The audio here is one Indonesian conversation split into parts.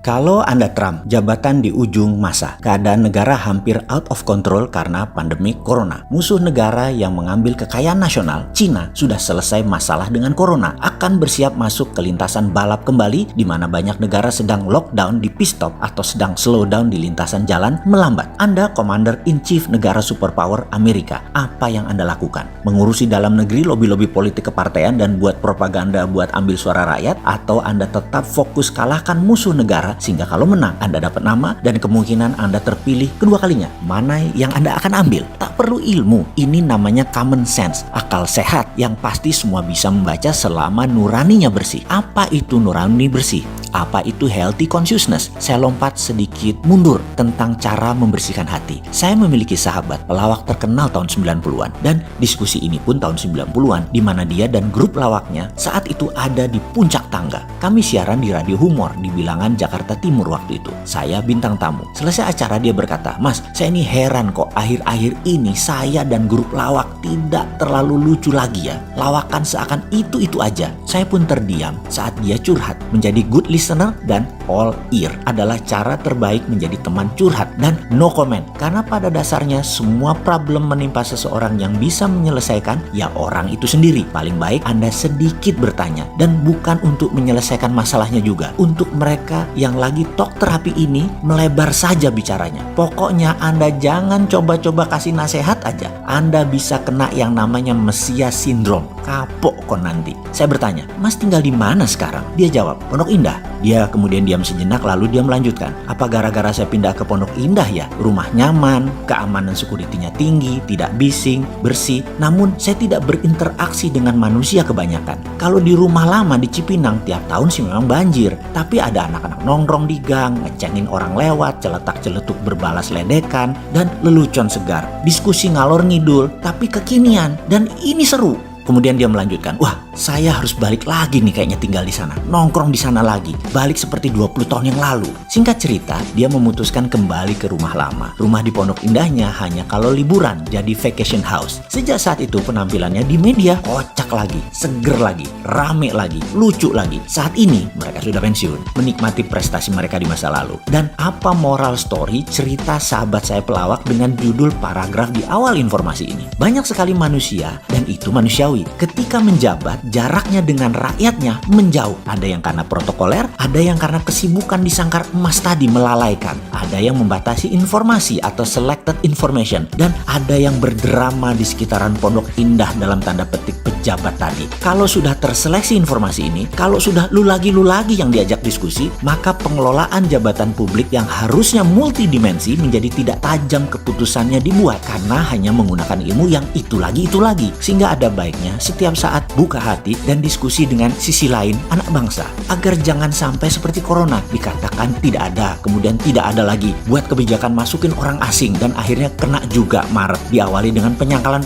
Kalau Anda Trump, jabatan di ujung masa, keadaan negara hampir out of control karena pandemi corona. Musuh negara yang mengambil kekayaan nasional, Cina, sudah selesai masalah dengan corona, akan bersiap masuk ke lintasan balap kembali di mana banyak negara sedang lockdown di pit stop atau sedang slow down di lintasan jalan melambat. Anda Commander-in-Chief negara superpower Amerika, apa yang Anda lakukan? Mengurusi dalam negeri lobby-lobby politik kepartean dan buat propaganda buat ambil suara rakyat, atau Anda tetap fokus kalahkan musuh negara sehingga kalau menang Anda dapat nama dan kemungkinan Anda terpilih kedua kalinya? Mana yang Anda akan ambil? Tak perlu ilmu, ini namanya common sense, akal sehat yang pasti semua bisa membaca selama nuraninya bersih. Apa itu nurani bersih? Apa itu healthy consciousness? Saya lompat sedikit mundur tentang cara membersihkan hati. Saya memiliki sahabat pelawak terkenal tahun 90-an dan diskusi ini pun tahun 90-an di mana dia dan grup lawaknya saat itu ada di puncak tangga. Kami siaran di radio humor di Bilangan Jakarta Timur waktu itu. Saya bintang tamu. Selesai acara dia berkata, "Mas, saya ini heran kok akhir-akhir ini saya dan grup lawak tidak terlalu lucu lagi ya. Lawakan seakan itu-itu aja." Saya pun terdiam saat dia curhat. Menjadi good listener dan all ear adalah cara terbaik menjadi teman curhat dan no comment. Karena pada dasarnya semua problem menimpa seseorang yang bisa menyelesaikan ya orang itu sendiri. Paling baik Anda sedikit bertanya dan bukan untuk menyelesaikan masalahnya juga. Untuk mereka yang lagi talk terapi ini melebar saja bicaranya. Pokoknya Anda jangan coba-coba kasih nasihat aja. Anda bisa kena yang namanya Mesias Syndrome. Kapok kok nanti. Saya bertanya, "Mas tinggal di mana sekarang?" Dia jawab, "Pondok Indah." Dia kemudian diam sejenak lalu dia melanjutkan, "Apa gara-gara saya pindah ke Pondok Indah ya? Rumah nyaman, keamanan security-nya tinggi, tidak bising, bersih. Namun saya tidak berinteraksi dengan manusia kebanyakan. Kalau di rumah lama di Cipinang tiap tahun sih memang banjir. Tapi ada anak-anak nongkrong di gang, ngecengin orang lewat, celetak-celetuk berbalas ledekan, dan lelucon segar. Diskusi ngalor ngidul, tapi kekinian. Dan ini seru." Kemudian dia melanjutkan, "Wah, saya harus balik lagi nih kayaknya tinggal di sana. Nongkrong di sana lagi. Balik seperti 20 tahun yang lalu." Singkat cerita, dia memutuskan kembali ke rumah lama. Rumah di Pondok Indahnya hanya kalau liburan, jadi vacation house. Sejak saat itu penampilannya di media kocak lagi, seger lagi, rame lagi, lucu lagi. Saat ini mereka sudah pensiun, menikmati prestasi mereka di masa lalu. Dan apa moral story cerita sahabat saya pelawak dengan judul paragraf di awal informasi ini? Banyak sekali manusia, dan itu manusiawi, ketika menjabat, jaraknya dengan rakyatnya menjauh. Ada yang karena protokoler, ada yang karena kesibukan di sangkar emas tadi melalaikan, ada yang membatasi informasi atau selected information, dan ada yang berdrama di sekitaran Pondok Indah dalam tanda petik pejabat tadi. Kalau sudah terseleksi informasi ini, kalau sudah lu lagi yang diajak diskusi, maka pengelolaan jabatan publik yang harusnya multidimensi menjadi tidak tajam keputusannya dibuat karena hanya menggunakan ilmu yang itu lagi. Sehingga ada baiknya setiap saat buka hati dan diskusi dengan sisi lain anak bangsa agar jangan sampai seperti corona dikatakan tidak ada, kemudian tidak ada lagi, buat kebijakan masukin orang asing dan akhirnya kena juga Maret, diawali dengan penyangkalan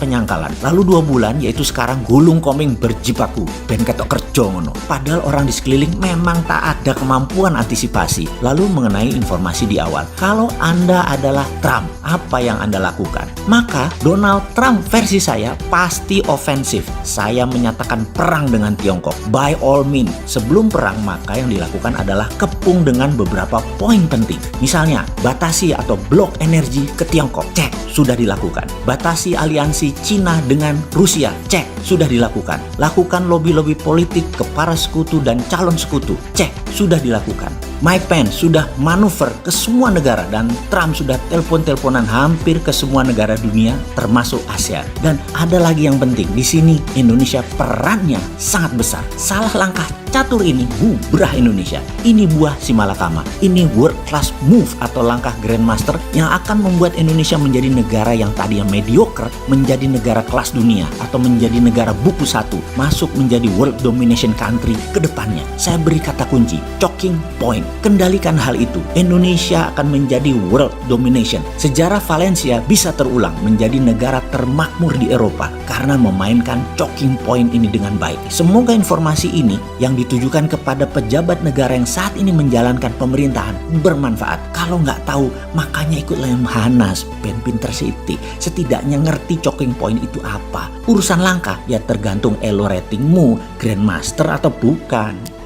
lalu 2 bulan yaitu sekarang gulung koming berjibaku ben ketok kerja ngono. Padahal orang di sekeliling memang tak ada kemampuan antisipasi. Lalu mengenai informasi di awal, kalau Anda adalah Trump, apa yang Anda lakukan? Maka Donald Trump versi saya pasti ofensif. Saya menyatakan perang dengan Tiongkok. By all means, sebelum perang maka yang dilakukan adalah kepung dengan beberapa poin penting. Misalnya, batasi atau blok energi ke Tiongkok. Cek, sudah dilakukan. Batasi aliansi Cina dengan Rusia. Cek, sudah dilakukan. Lakukan lobby-lobby politik ke para sekutu dan calon sekutu. Cek, sudah dilakukan. Mike Pence sudah manuver ke semua negara dan Trump sudah telepon-teleponan hampir ke semua negara dunia termasuk ASEAN. Dan ada lagi yang penting, di sini Indonesia perannya sangat besar. Salah langkah catur ini bubrah Indonesia. Ini buah si malakama. Ini world class move atau langkah grandmaster yang akan membuat Indonesia menjadi negara yang tadinya mediocre menjadi negara kelas dunia atau menjadi negara buku 1, masuk menjadi world domination country ke depannya. Saya beri kata kunci, choking point. Kendalikan hal itu. Indonesia akan menjadi world domination. Sejarah Valencia bisa terulang menjadi negara termakmur di Eropa karena memainkan choking point ini dengan baik. Semoga informasi ini yang ditujukan kepada pejabat negara yang saat ini menjalankan pemerintahan bermanfaat. Kalau nggak tahu, makanya ikut Lemhanas, Ben Pinter City. Setidaknya ngerti choking point itu apa. Urusan langkah ya tergantung elo ratingmu, grandmaster atau bukan.